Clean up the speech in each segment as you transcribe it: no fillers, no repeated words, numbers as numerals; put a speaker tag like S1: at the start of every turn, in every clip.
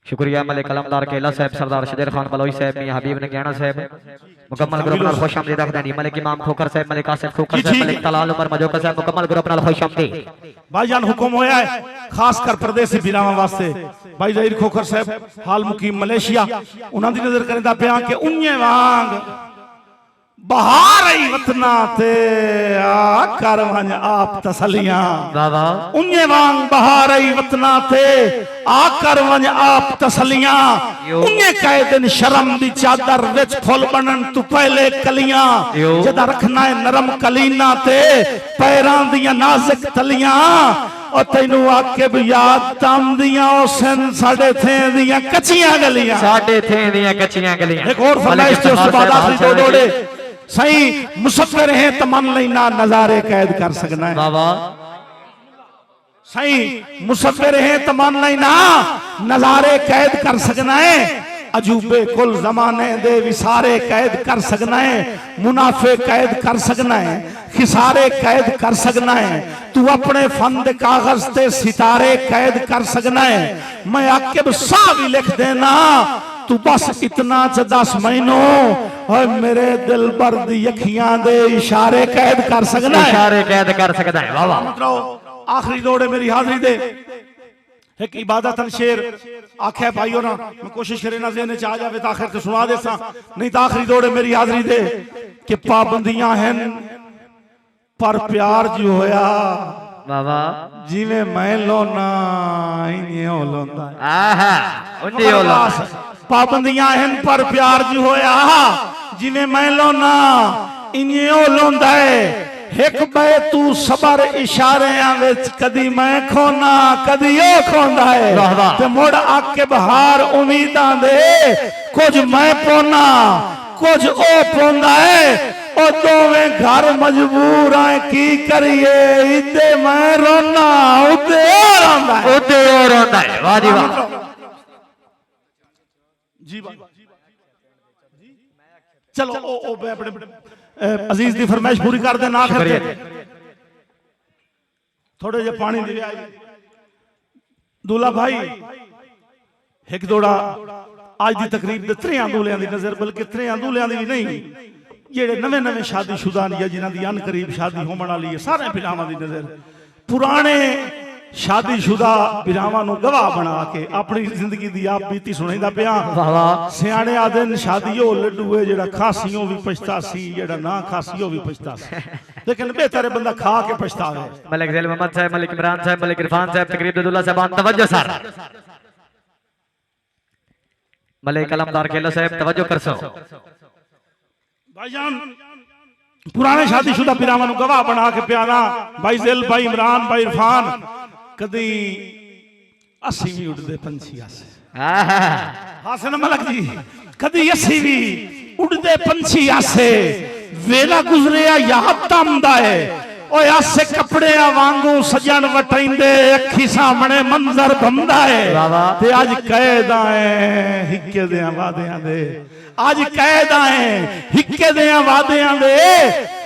S1: शुक्रिया मलिक कलमदार केला साहब, सरदार शदेर खान बलोई साहब, मियां हबीब नगैना साहब, मुकम्मल ग्रुप नाल खुशामदीद आखदे मलिक इमाम खोकर साहब, मलिक आसिफ खोकर साहब, मलिक तलाल उमर मजोका साहब, मुकम्मल ग्रुप नाल खुशामदीद।
S2: भाईजान हुक्म होया है खास कर परदेसी बिरावां वास्ते भाई ज़हीर खोखर साहब हाल मुकीम मलेशिया उन्हां दी नजर करेंदा पिया कि उन्ने वांग बहार आई वतना ते आ कर वंज आप तसलियां
S1: बाबा
S2: उन्ने वांग बहार आई वतना ते आ कर वंज आप तसलियां उन्ने कहे दिन शर्म दी चादर विच फुल बनन तू पहले कलियां जदा रखना है नरम कलीना ते पैरां दियां नाजुक तलियां और तेनू आके भी याद तम दियां ओ सन साडे थे दियां कच्चियां गलियां
S1: साडे थे दियां कच्चियां गलियां।
S2: एक और फरमाइश ते उस बाद आखिरी दो डोडे सही मुसफ़िर है तमन लेना नजारे कैद कर सकना है
S1: बाबा
S2: सही मुसफ़िर है तमन लेना नजारे कैद कर सकना है अजूबे कुल जमाने दे विसारे कैद कर सकना है मुनाफे कैद कर सकना है खिसारे कैद कर सकना है तू अपने फन दे कागज ते सितारे कैद कर सकना है मैं आकिब सा भी लिख देना तू बस इतना च 10 महीनों और मेरे दिल पर दी अखियां दे इशारे कैद कर सकना है
S1: इशारे कैद कर सकता है बाबा।
S2: आखिरी दौड़े मेरी हाजिरी दे एक इबादत शेर आखे भाइयों ना मैं कोशिश करे ना ज़हन च आ जावे तो आखिर ते सुना देसा नहीं तो आखिरी दौड़े मेरी हाजिरी दे कि पाबंदियां हैं पर प्यार जो होया
S1: बाबा
S2: जिवें मैं लोना इन्हें हो लोंदा
S1: आहा उन्नी होला
S2: पाबंदियां हैं पर प्यार जो होया जिवें मैं लोना इन्हें हो लोंदा है एक बे तू सबर इशारियां विच कदी मैं खोना कदी ओ खोंदा है ते मुड़ आके बहार उम्मीदां दे कुछ मैं पोना कुछ ओ पोंदा है ओ दोवें घर मजबूर आए की करिए इदे मैं रोना उदे रोंदा है
S1: उदे रोंदा है। वाह जी वाह
S2: जी चलो ओ अपने अजीज दी फरमाइश पूरी कर दे ना करते थोड़े जे पानी दे दूल्हा भाई एक दौड़ा आज दी तकरीब दे 3 दूल्हियां दी नजर बल्कि 3 दूल्हियां दी भी नहीं जेड़े नवे नवे शादीशुदा ने जिन्हां दी अनकरीब शादी होने वाली है सारे बिरावां दी नजर पुराने शादीशुदा बिरावां नूं गवाह बना के अपनी जिंदगी दी आप बीती सुनाइंदा पिया सियाणे आदन शादी हो लड्डू है जेड़ा खासियों भी पछता सी जेड़ा ना खासियों भी पछता सी लेकिन बेहतर बंदा खा के पछतावे।
S1: मलिक ज़ैल मोहम्मद साहब, मलिक इमरान साहब, मलिक इरफान साहब, तकरीब दूल्हा साहब तवज्जो सर मलिक कलमदार केला साहब तवज्जो कर सो
S2: भाईजान पुराने शादीशुदा बिरावां नूं गवाह बना के प्यारा भाई ज़ैल भाई इमरान भाई इरफान कदी असी भी उड़दे पंछी आसे हासन मलक जी कदी असी भी उड़दे पंछी आसे वेला गुजरिया याद तमदा है ओए आसे कपड़े वांगू सजन वटाइंदे अखी सामने मंजर बंदा है ते आज कैदा है हिक्के दे वादियां दे आज कैदा है हिक्के दे वादियां दे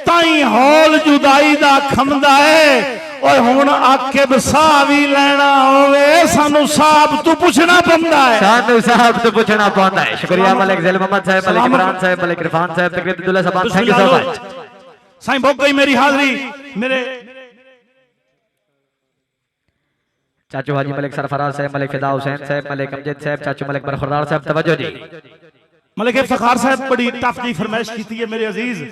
S2: ताई हौल जुदाई दा खमदा है ओए हुण आके बसा भी लेना होवे सानू साहब तू पूछना पौंदा है
S1: सानू साहब तू पूछना पौंदा है। शुक्रिया मलिक ज़ैल मोहम्मद साहब, मलिक इमरान साहब, मलिक इरफान साहब, तकरीब दूल्हा साहब थैंक यू सो मच।
S2: साईं भोग गई मेरी हाजिरी मेरे
S1: चाचू हाजी मलिक सरफराज साहब, मलिक फिदा हुसैन साहब, मलिक अमजद साहब, चाचू मलिक बरखुरदार साहब तवज्जो जी।
S2: मलिक इफ्तिखार साहब बड़ी टफ जी फरमाइश की है मेरे अजीज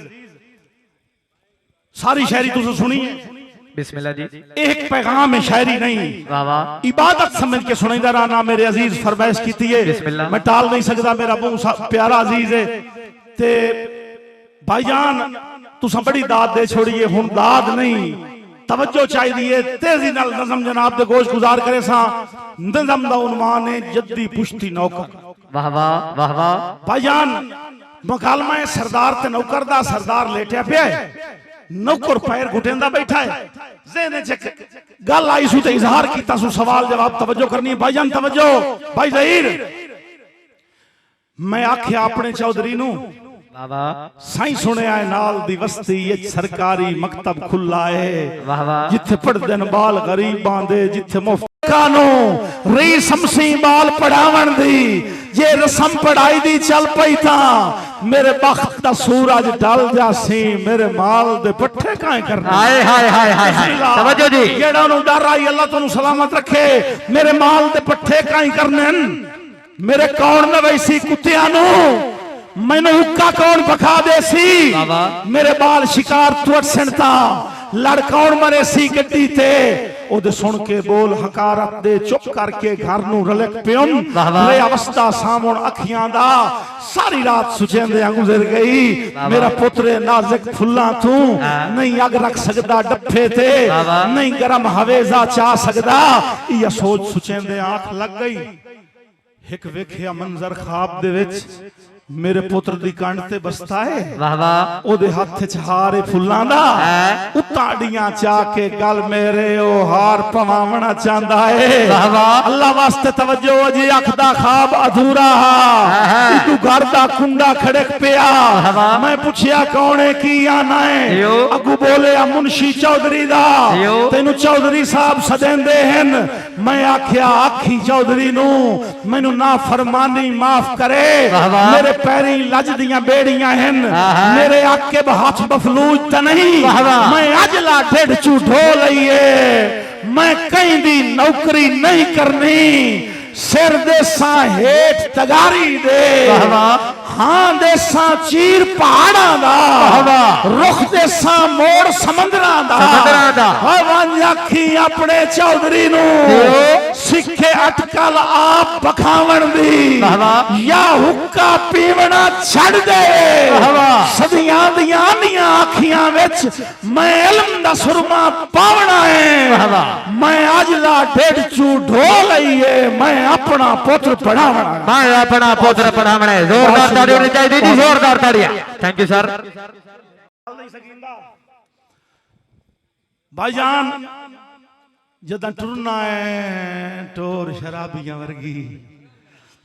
S2: सारी शायरी तुझे सुनी है
S1: बिस्मिल्लाह जी
S2: एक पैगाम है शायरी नहीं
S1: वाह वाह
S2: इबादत समझ के सुनाइंदा रहना मेरे अजीज फरमाइश की है मैं टाल नहीं सकता मेरा मुंह प्यारा अजीज है ते भाईजान तुसा बड़ी दाद दे छोड़िए हुन दाद नहीं तवज्जो चाहिए तेजी नाल नज़म जनाब दे गोश गुजार करे सा नज़म दा उन्वान है जद्दी पुश्ती नौकर
S1: वाह वाह वाह वाह
S2: भाईजान मुकालमा है सरदार ते नौकर दा सरदार लेटिया पिया है नौकर पैर घुटेंदा बैठा है ज़हन च गल आई सु ते इजहार कीता सु सवाल जवाब तवज्जो करनी है भाईजान तवज्जो भाई ज़हीर मैं आख्या अपने चौधरी नू
S1: बाबा
S2: साईं सुने आए नाल दी वस्ती ये सरकारी मकतब खुला है
S1: वाह वाह
S2: जिथे पढ़दे न बाल गरीबां दे जिथे मुफ्त लोकां नूं री समसी बाल पढ़ावन दी जे रसम पढ़ाई दी चल पई तां मेरे बख्त दा सूरज ढल जासी मेरे माल दे पट्ठे काए करने
S1: हाय हाय हाय हाय हाय तवज्जो जी
S2: जेड़ा उन्हों डर आई अल्लाह तुहानू सलामत रखे मेरे माल दे पट्ठे काए करने मेरे कौन ने वैसी कुत्तियां नू मैनू हुक्का कौन पखा देसी मेरे बाल शिकार तुट सिणता लड़ कौन मरे सी गड्डी ते ओदे सुन के बोल हकारत दे चुप करके घर नू रलक पियम रे अवस्था सामण अखियां दा सारी रात सुचेंदे गुजर गई मेरा पुत्र नाजुक फुल्ला तू नहीं अग रख सकदा डफे ते नहीं गरम हवेजा चा सकदा या सोच सुचेंदे आंख लग गई एक वेखिया मंजर ख्वाब दे विच मेरे पुत्र दी कंड ते बसता है
S1: वाह वाह
S2: ओदे हथ च हार फुल्लां दा उताड़ियां चा के गल मेरे ओ हार पवावना चांदा है
S1: वाह वाह
S2: अल्लाह वास्ते तवज्जो जी अख दा ख्वाब अधूरा हा तू घर दा कुंडा खड़क पिया मैं पूछया कौन है की आना है अगू बोले मुंशी चौधरी दा तेनू चौधरी साहब सदेंदे हन मैं आख्या आखी चौधरी नू मैनू ना फरमानी माफ करे मेरे पैरी लज दियां बेड़ियां हन मेरे आके हाथ बफलूज त नहीं मैं अजला ढिड झूठो लईए मैं कहीं दी नौकरी नहीं करनी सिर देसा हेठ तगारी दे हां देसा चीर पहाड़ा दा रुख देसा मोड़ समंदरा दा हवन आखी अपने चौधरी नू सिखे अटकल आप बखावन दी या हुक्का पीवना छड़ दे सदियां दियां आनियां अखियां विच मैं इल्म दा सुरमा पावना है मैं अजला ढिड चू ढो लईए मैं अपना पुत्र पढ़ावना
S1: मैं अपना पुत्र पढ़ावना जोरदार ताड़ी होनी चाहिए जी जोरदार ताड़ियां थैंक यू सर
S2: भाईजान जदा टुरना है टोर शराबियां वर्गी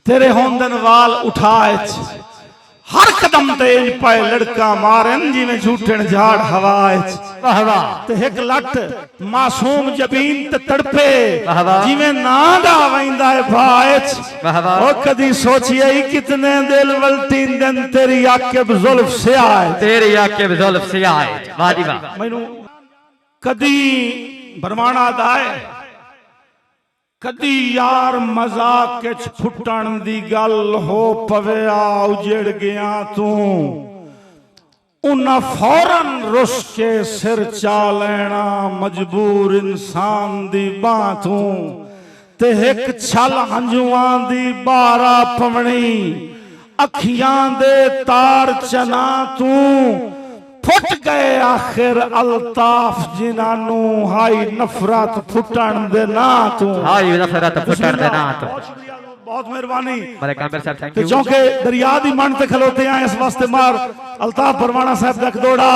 S2: तेरे होंदन वाल उठाए हर कदम ते पे लड़का मारन जिवें झूठन झाड़ हवाए ते एक लट मासूम जबीन ते तड़पे जिवें नादा वैंदा है भाएच ओ कदी सोचिए कितने दिल वलटी दिन तेरी आकिब जुल्फ से आए
S1: तेरी आकिब जुल्फ से आए वाह जी वाह
S2: मैनू कदी बरमाना दाए कदी यार मजाक के फुटन दी गल हो पवे आ उजड़ गया तू उन्ना फौरन रुस के सिर चा लेना मजबूर इंसान दी बां तू ते एक छल हंजुआं दी बारा पवनी अखियां दे तार चना तू फुट गए आखिर अल्ताफ जिन्हानू हाई नफरत फुटन दे ना तू
S1: हाई नफरत फुटन दे ना तू
S2: बहुत मेहरबानी
S1: बड़े कामिल साहब थैंक यू
S2: क्योंकि दरिया दी मन ते खलोते हैं इस वास्ते मार अल्ताफ परवाना साहब तक दौड़ा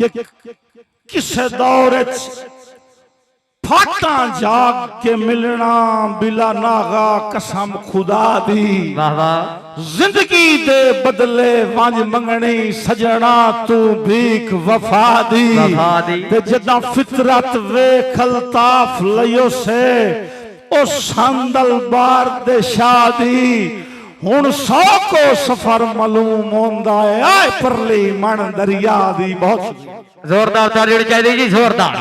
S2: कि किसे दौर फाटा जाग के मिलना बिला नागा कसम खुदा दी
S1: वाह वाह
S2: जिंदगी दे बदले वंज मंगनी सजना तू भीख वफा दी ते जदा फितरत वेख अल्ताफ लियो से ओ सांदल बार दे शादी हुन 100 को सफर मालूम होंदा है आए परली मन दरिया दी बहुत
S1: जोरदार ताली होनी चाहिए जी जोरदार